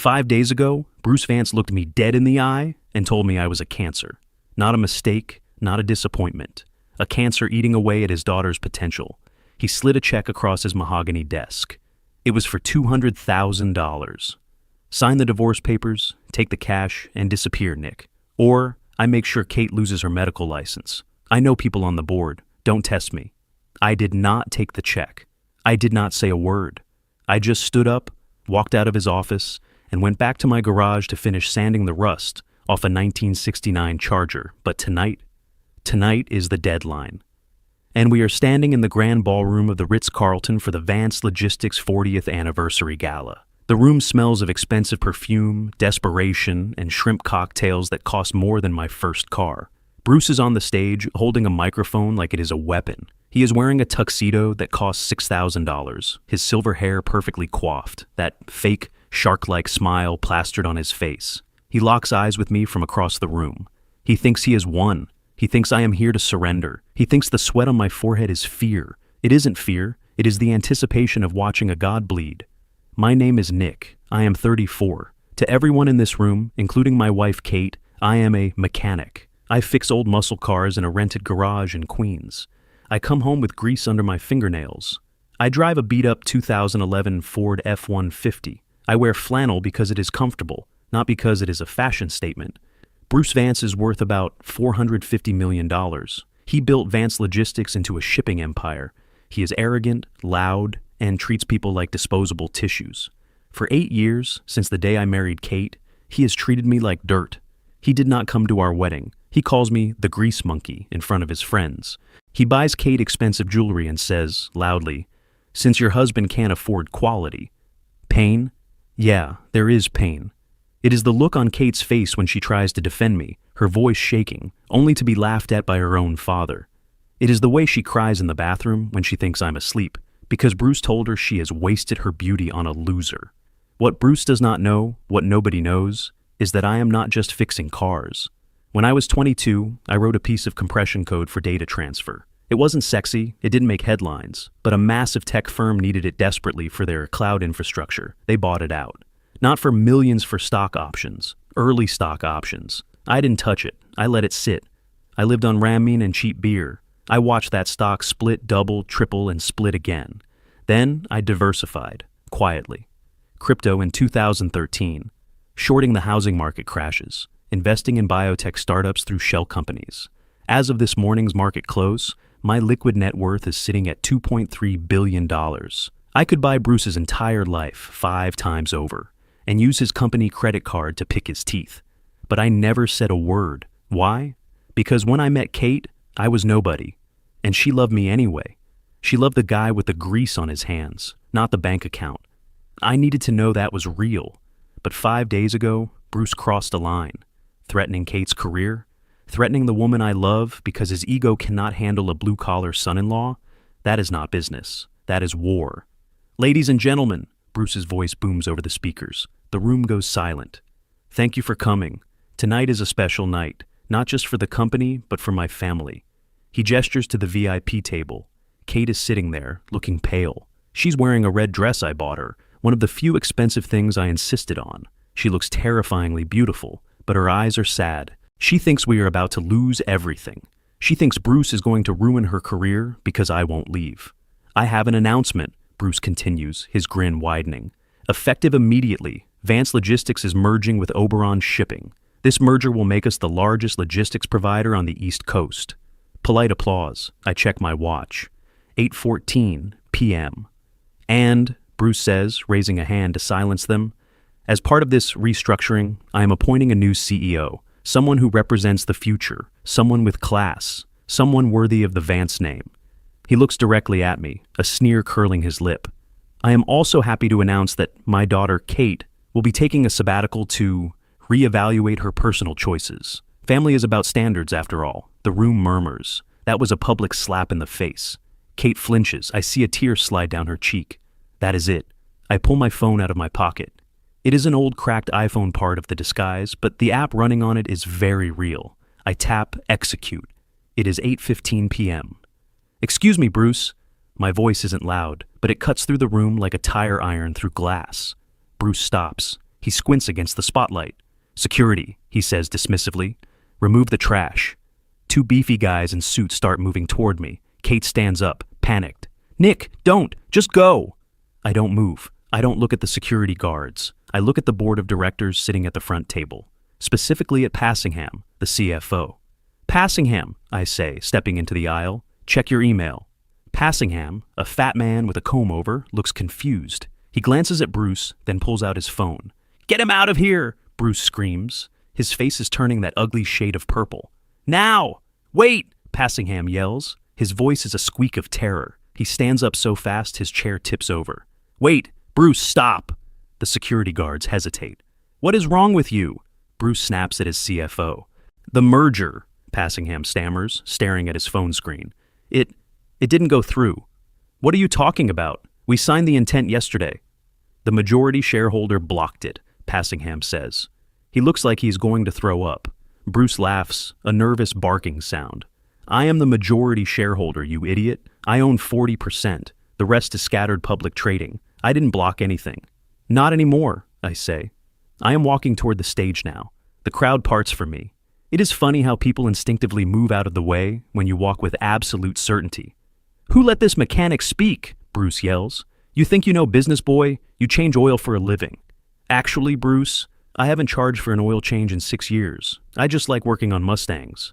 5 days ago, Bruce Vance looked me dead in the eye and told me I was a cancer. Not a mistake, not a disappointment. A cancer eating away at his daughter's potential. He slid a check across his mahogany desk. It was for $200,000. Sign the divorce papers, take the cash, and disappear, Nick. Or I make sure Kate loses her medical license. I know people on the board. Don't test me. I did not take the check. I did not say a word. I just stood up, walked out of his office, and went back to my garage to finish sanding the rust off a 1969 Charger. But tonight is the deadline. And we are standing in the grand ballroom of the Ritz-Carlton for the Vance Logistics 40th Anniversary Gala. The room smells of expensive perfume, desperation, and shrimp cocktails that cost more than my first car. Bruce is on the stage, holding a microphone like it is a weapon. He is wearing a tuxedo that costs $6,000, his silver hair perfectly coiffed, that fake, shark-like smile plastered on his face. He locks eyes with me from across the room. He thinks he has won. He thinks I am here to surrender. He thinks the sweat on my forehead is fear. It isn't fear. It is the anticipation of watching a god bleed. My name is Nick. I am 34. To everyone in this room, including my wife Kate, I am a mechanic. I fix old muscle cars in a rented garage in Queens. I come home with grease under my fingernails. I drive a beat-up 2011 Ford F-150. I wear flannel because it is comfortable, not because it is a fashion statement. Bruce Vance is worth about $450 million. He built Vance Logistics into a shipping empire. He is arrogant, loud, and treats people like disposable tissues. For 8 years, since the day I married Kate, he has treated me like dirt. He did not come to our wedding. He calls me the grease monkey in front of his friends. He buys Kate expensive jewelry and says, loudly, "Since your husband can't afford quality." Pain? Yeah, there is pain. It is the look on Kate's face when she tries to defend me, her voice shaking, only to be laughed at by her own father. It is the way she cries in the bathroom when she thinks I'm asleep, because Bruce told her she has wasted her beauty on a loser. What Bruce does not know, what nobody knows, is that I am not just fixing cars. When I was 22, I wrote a piece of compression code for data transfer. It wasn't sexy, it didn't make headlines, but a massive tech firm needed it desperately for their cloud infrastructure. They bought it out. Not for millions for stock options, early stock options. I didn't touch it. I let it sit. I lived on ramen and cheap beer. I watched that stock split, double, triple, and split again. Then I diversified, quietly. Crypto in 2013. Shorting the housing market crashes. Investing in biotech startups through shell companies. As of this morning's market close, my liquid net worth is sitting at $2.3 billion. I could buy Bruce's entire life 5 times over and use his company credit card to pick his teeth. But I never said a word. Why? Because when I met Kate, I was nobody. And she loved me anyway. She loved the guy with the grease on his hands, not the bank account. I needed to know that was real. But 5 days ago, Bruce crossed a line. Threatening Kate's career, threatening the woman I love because his ego cannot handle a blue-collar son-in-law. That is not business. That is war. Ladies and gentlemen, Bruce's voice booms over the speakers. The room goes silent. Thank you for coming. Tonight is a special night, not just for the company, but for my family. He gestures to the VIP table. Kate is sitting there, looking pale. She's wearing a red dress I bought her, one of the few expensive things I insisted on. She looks terrifyingly beautiful, but her eyes are sad. She thinks we are about to lose everything. She thinks Bruce is going to ruin her career because I won't leave. I have an announcement, Bruce continues, his grin widening. Effective immediately, Vance Logistics is merging with Oberon Shipping. This merger will make us the largest logistics provider on the East Coast. Polite applause. I check my watch. 8:14 p.m. And, Bruce says, raising a hand to silence them, as part of this restructuring, I am appointing a new CEO, someone who represents the future, someone with class, someone worthy of the Vance name. He looks directly at me, a sneer curling his lip. I am also happy to announce that my daughter, Kate, will be taking a sabbatical to reevaluate her personal choices. Family is about standards, after all. The room murmurs. That was a public slap in the face. Kate flinches. I see a tear slide down her cheek. That is it. I pull my phone out of my pocket. It is an old cracked iPhone part of the disguise, but the app running on it is very real. I tap execute. It is 8:15 p.m. Excuse me, Bruce. My voice isn't loud, but it cuts through the room like a tire iron through glass. Bruce stops. He squints against the spotlight. "Security," he says dismissively. "Remove the trash." Two beefy guys in suits start moving toward me. Kate stands up, panicked. "Nick, don't! Just go!" I don't move. I don't look at the security guards. I look at the board of directors sitting at the front table, specifically at Passingham, the CFO. "Passingham," I say, stepping into the aisle. "Check your email." Passingham, a fat man with a comb-over, looks confused. He glances at Bruce, then pulls out his phone. "Get him out of here!" Bruce screams. His face is turning that ugly shade of purple. "Now! Wait!" Passingham yells. His voice is a squeak of terror. He stands up so fast his chair tips over. "Wait! Bruce, stop!" The security guards hesitate. "What is wrong with you?" Bruce snaps at his CFO. "The merger," Passingham stammers, staring at his phone screen. It didn't go through." "What are you talking about? We signed the intent yesterday." "The majority shareholder blocked it," Passingham says. He looks like he's going to throw up. Bruce laughs, a nervous barking sound. "I am the majority shareholder, you idiot. I own 40%. The rest is scattered public trading. I didn't block anything." "Not anymore," I say. I am walking toward the stage now. The crowd parts for me. It is funny how people instinctively move out of the way when you walk with absolute certainty. "Who let this mechanic speak?" Bruce yells. "You think you know business, boy? You change oil for a living." "Actually, Bruce, I haven't charged for an oil change in 6 years. I just like working on Mustangs."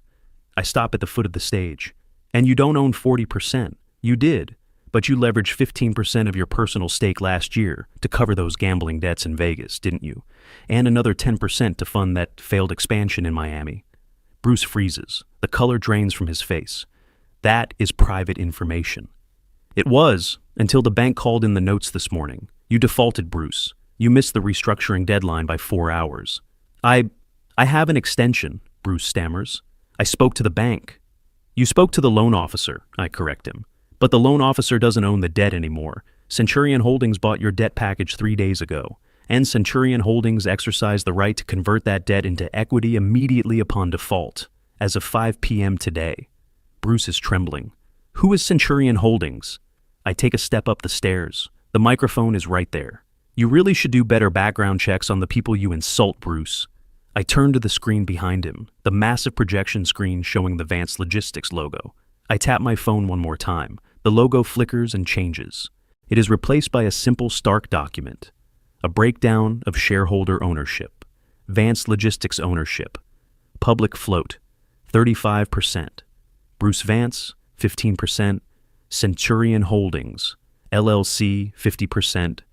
I stop at the foot of the stage. "And you don't own 40%. You did, but you leveraged 15% of your personal stake last year to cover those gambling debts in Vegas, didn't you? And another 10% to fund that failed expansion in Miami." Bruce freezes. The color drains from his face. "That is private information." "It was, until the bank called in the notes this morning. You defaulted, Bruce. You missed the restructuring deadline by 4 hours. I have an extension," Bruce stammers. "I spoke to the bank." "You spoke to the loan officer," I correct him. "But the loan officer doesn't own the debt anymore. Centurion Holdings bought your debt package 3 days ago, and Centurion Holdings exercised the right to convert that debt into equity immediately upon default, as of 5 p.m. today." Bruce is trembling. "Who is Centurion Holdings?" I take a step up the stairs. The microphone is right there. "You really should do better background checks on the people you insult, Bruce." I turn to the screen behind him, the massive projection screen showing the Vance Logistics logo. I tap my phone one more time. The logo flickers and changes. It is replaced by a simple stark document. A breakdown of shareholder ownership. Vance Logistics ownership. Public float, 35%. Bruce Vance, 15%. Centurion Holdings, LLC, 50%.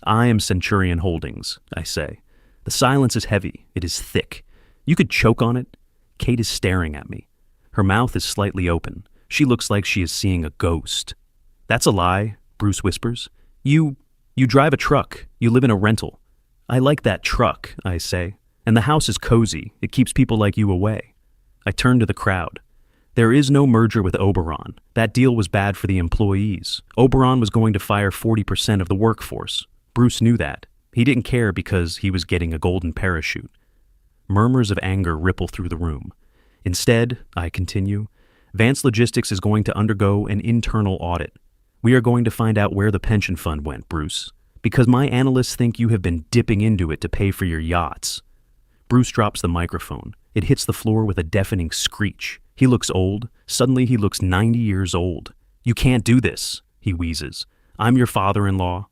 "I am Centurion Holdings," I say. The silence is heavy. It is thick. You could choke on it. Kate is staring at me. Her mouth is slightly open. She looks like she is seeing a ghost. "That's a lie," Bruce whispers. You drive a truck. You live in a rental." "I like that truck," I say. "And the house is cozy. It keeps people like you away." I turn to the crowd. "There is no merger with Oberon. That deal was bad for the employees. Oberon was going to fire 40% of the workforce. Bruce knew that. He didn't care because he was getting a golden parachute." Murmurs of anger ripple through the room. "Instead," I continue, "Vance Logistics is going to undergo an internal audit. We are going to find out where the pension fund went, Bruce, because my analysts think you have been dipping into it to pay for your yachts." Bruce drops the microphone. It hits the floor with a deafening screech. He looks old. Suddenly he looks 90 years old. "You can't do this," he wheezes. "I'm your father-in-law."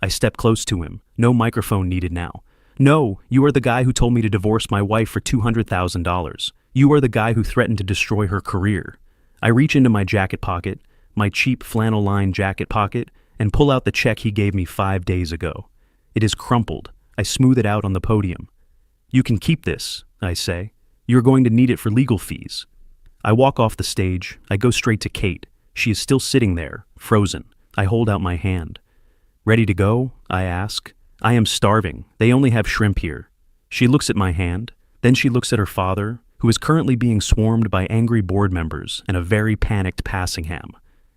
I step close to him. No microphone needed now. "No, you are the guy who told me to divorce my wife for $200,000. You are the guy who threatened to destroy her career." I reach into my jacket pocket, my cheap flannel-lined jacket pocket, and pull out the check he gave me 5 days ago. It is crumpled. I smooth it out on the podium. "You can keep this," I say. "You're going to need it for legal fees." I walk off the stage. I go straight to Kate. She is still sitting there, frozen. I hold out my hand. "Ready to go?" I ask. "I am starving. They only have shrimp here." She looks at my hand. Then she looks at her father, who is currently being swarmed by angry board members and a very panicked Passingham.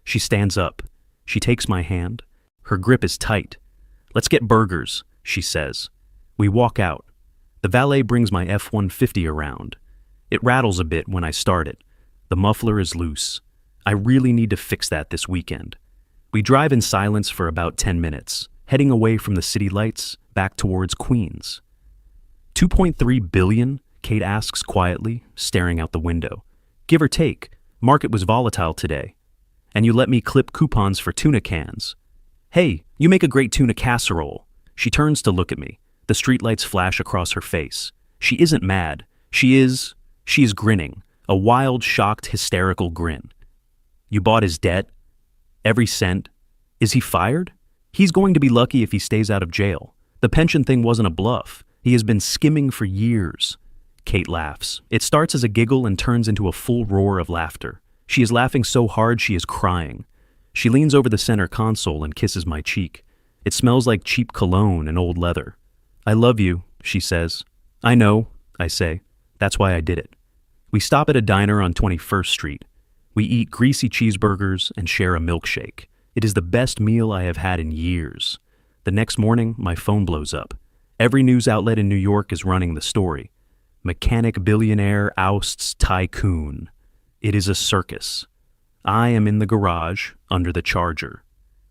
She stands up. She takes my hand. Her grip is tight. "Let's get burgers," she says. We walk out. The valet brings my F-150 around. It rattles a bit when I start it. The muffler is loose. I really need to fix that this weekend. We drive in silence for about 10 minutes, heading away from the city lights, back towards Queens. 2.3 billion? Kate asks quietly, staring out the window. Give or take, market was volatile today. And you let me clip coupons for tuna cans. Hey, you make a great tuna casserole. She turns to look at me. The streetlights flash across her face. She isn't mad. She is grinning. A wild, shocked, hysterical grin. You bought his debt? Every cent? Is he fired? He's going to be lucky if he stays out of jail. The pension thing wasn't a bluff. He has been skimming for years. Kate laughs. It starts as a giggle and turns into a full roar of laughter. She is laughing so hard she is crying. She leans over the center console and kisses my cheek. It smells like cheap cologne and old leather. I love you, she says. I know, I say. That's why I did it. We stop at a diner on 21st Street. We eat greasy cheeseburgers and share a milkshake. It is the best meal I have had in years. The next morning, my phone blows up. Every news outlet in New York is running the story. Mechanic billionaire ousts tycoon. It is a circus. I am in the garage, under the Charger.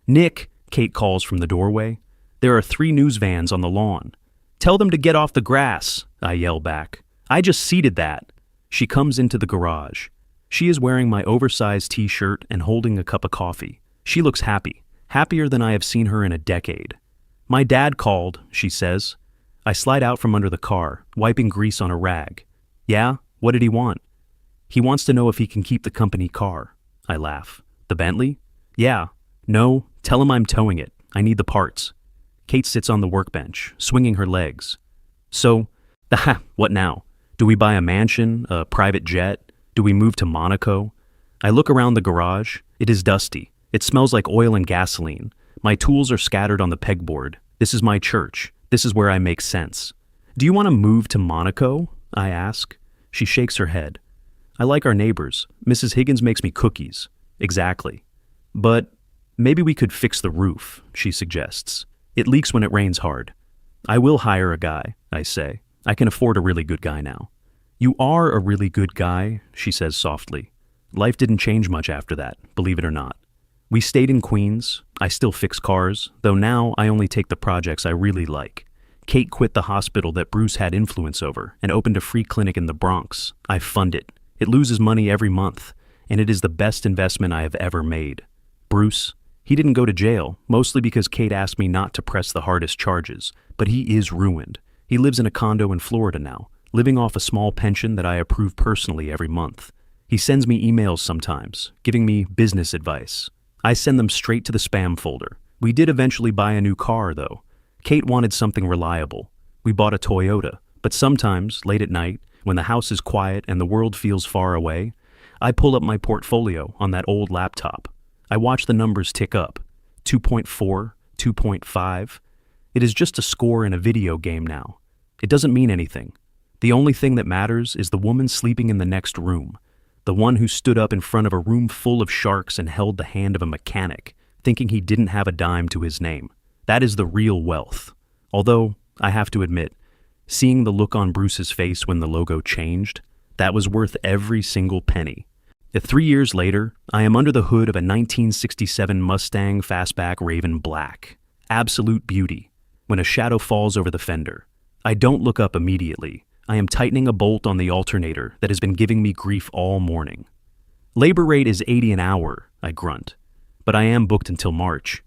Nick, Kate calls from the doorway. There are 3 news vans on the lawn. Tell them to get off the grass, I yell back. I just seeded that. She comes into the garage. She is wearing my oversized t-shirt and holding a cup of coffee. She looks happy, happier than I have seen her in a decade. My dad called, she says. I slide out from under the car, wiping grease on a rag. Yeah? What did he want? He wants to know if he can keep the company car. I laugh. The Bentley? Yeah. No, tell him I'm towing it. I need the parts. Kate sits on the workbench, swinging her legs. So, what now? Do we buy a mansion, a private jet? Do we move to Monaco? I look around the garage. It is dusty. It smells like oil and gasoline. My tools are scattered on the pegboard. This is my church. This is where I make sense. Do you want to move to Monaco? I ask. She shakes her head. I like our neighbors. Mrs. Higgins makes me cookies. Exactly. But maybe we could fix the roof, she suggests. It leaks when it rains hard. I will hire a guy, I say. I can afford a really good guy now. You are a really good guy, she says softly. Life didn't change much after that, believe it or not. We stayed in Queens. I still fix cars, though now I only take the projects I really like. Kate quit the hospital that Bruce had influence over and opened a free clinic in the Bronx. I fund it. It loses money every month, and it is the best investment I have ever made. Bruce, he didn't go to jail, mostly because Kate asked me not to press the hardest charges, but he is ruined. He lives in a condo in Florida now, living off a small pension that I approve personally every month. He sends me emails sometimes, giving me business advice. I send them straight to the spam folder. We did eventually buy a new car, though. Kate wanted something reliable. We bought a Toyota, but sometimes, late at night, when the house is quiet and the world feels far away, I pull up my portfolio on that old laptop. I watch the numbers tick up. 2.4, 2.5. It is just a score in a video game now. It doesn't mean anything. The only thing that matters is the woman sleeping in the next room. The one who stood up in front of a room full of sharks and held the hand of a mechanic, thinking he didn't have a dime to his name. That is the real wealth. Although, I have to admit, seeing the look on Bruce's face when the logo changed, that was worth every single penny. 3 years later, I am under the hood of a 1967 Mustang Fastback Raven Black. Absolute beauty. When a shadow falls over the fender, I don't look up immediately. I am tightening a bolt on the alternator that has been giving me grief all morning. Labor rate is $80 an hour, I grunt, but I am booked until March.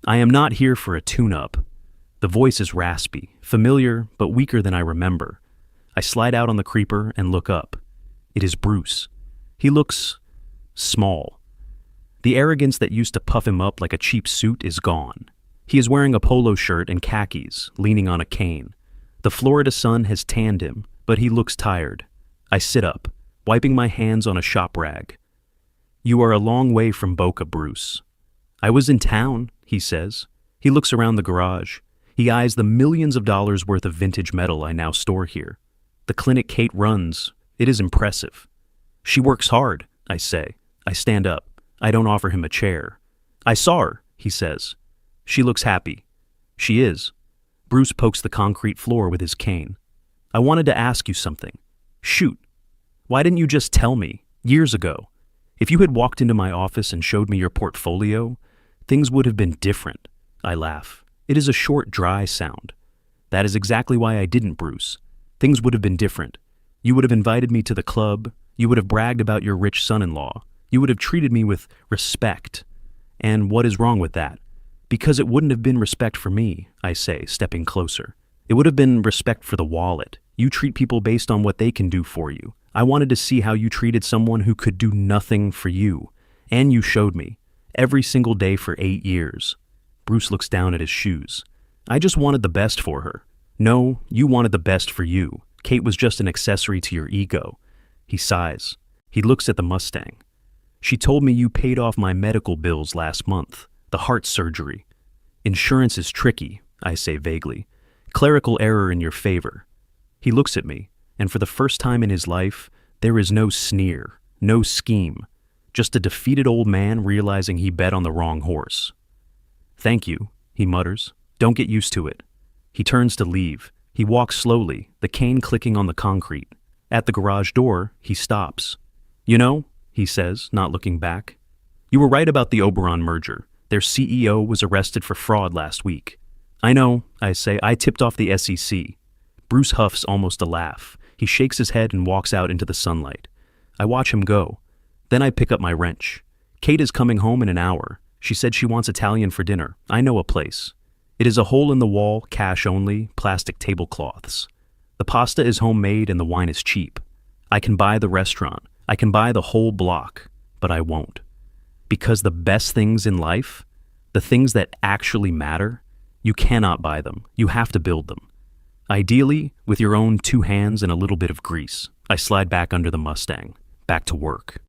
I am not here for a tune-up. The voice is raspy, familiar, but weaker than I remember. I slide out on the creeper and look up. It is Bruce. He looks small. The arrogance that used to puff him up like a cheap suit is gone. He is wearing a polo shirt and khakis, leaning on a cane. The Florida sun has tanned him, but he looks tired. I sit up, wiping my hands on a shop rag. You are a long way from Boca, Bruce. I was in town, he says. He looks around the garage. He eyes the millions of dollars worth of vintage metal I now store here. The clinic Kate runs, it is impressive. She works hard, I say. I stand up. I don't offer him a chair. I saw her, he says. She looks happy. She is. Bruce pokes the concrete floor with his cane. I wanted to ask you something. Shoot. Why didn't you just tell me, years ago? If you had walked into my office and showed me your portfolio, things would have been different. I laugh. It is a short, dry sound. That is exactly why I didn't, Bruce. Things would have been different. You would have invited me to the club. You would have bragged about your rich son-in-law. You would have treated me with respect. And what is wrong with that? Because it wouldn't have been respect for me, I say, stepping closer. It would have been respect for the wallet. You treat people based on what they can do for you. I wanted to see how you treated someone who could do nothing for you. And you showed me. Every single day for 8 years. Bruce looks down at his shoes. I just wanted the best for her. No, you wanted the best for you. Kate was just an accessory to your ego. He sighs. He looks at the Mustang. She told me you paid off my medical bills last month. The heart surgery. Insurance is tricky, I say vaguely. Clerical error in your favor. He looks at me, and for the first time in his life, there is no sneer, no scheme. Just a defeated old man realizing he bet on the wrong horse. Thank you, he mutters. Don't get used to it. He turns to leave. He walks slowly, the cane clicking on the concrete. At the garage door, he stops. You know, he says, not looking back. You were right about the Oberon merger. Their CEO was arrested for fraud last week. I know, I say. I tipped off the SEC. Bruce huffs almost a laugh. He shakes his head and walks out into the sunlight. I watch him go. Then I pick up my wrench. Kate is coming home in an hour. She said she wants Italian for dinner. I know a place. It is a hole-in-the-wall, cash-only, plastic tablecloths. The pasta is homemade and the wine is cheap. I can buy the restaurant. I can buy the whole block, but I won't. Because the best things in life, the things that actually matter, you cannot buy them. You have to build them. Ideally, with your own 2 hands and a little bit of grease. I slide back under the Mustang. Back to work.